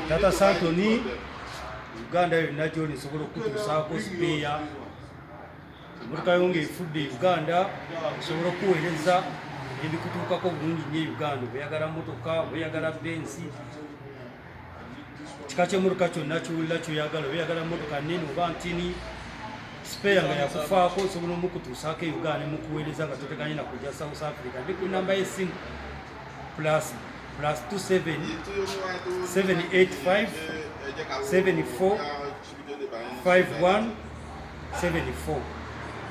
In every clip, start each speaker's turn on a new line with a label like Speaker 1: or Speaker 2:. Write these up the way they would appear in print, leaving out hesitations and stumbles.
Speaker 1: Tata Santoni Uganda yonna gy'oli nsobola okutuusaako sipeeya. Emmotoka yonge efudde Uganda osobola okuweereza ebikutuukako bulungi nnyo Uganda. Oyagala motoka, oyagala bensi, kika ky'emmotoka kyonna ky'olira ky'oyagala, oyagala motoka nnene oba ntini, sipeeya nga yakufaako osobola omukutuusaako Uganda ne mukuweereza nga toteganye na kujja South Africa. Ndi ku namba y'essimu +27 785 74 51 74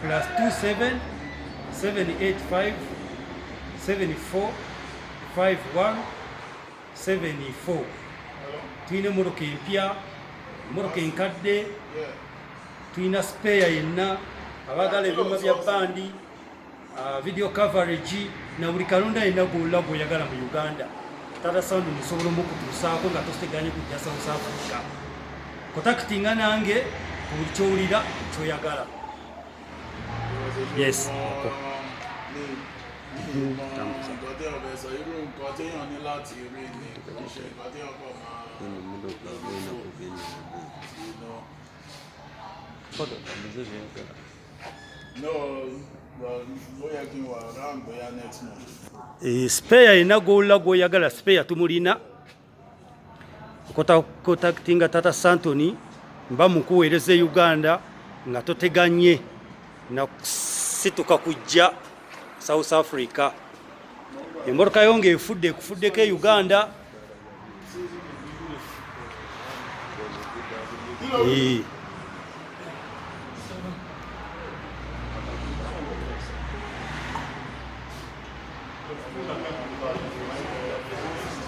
Speaker 1: +27 785 74 51 74. Tuyina emmotoka empya, emmotoka enkadde, tuyina sipeeya yenna, abaagala ebyuma bya bandi, video coverage na buli kalonda yenna gw'olula gw'oyagala mu Uganda. Tata Santoni nsobola okutuusaako nga toteganye kujja South Africa. Contactinga nange ku buli ky'owulira ky'oyagala. Yes. Sipeeya yenna gw'olula gw'oyagala, sipeeya tumulina. Contactinga Tata Santoni mba mukuweereza e Uganda nga toteganye na kusituka kujja South Africa. Emmotoka yonge efudde ekufuddeko e Uganda.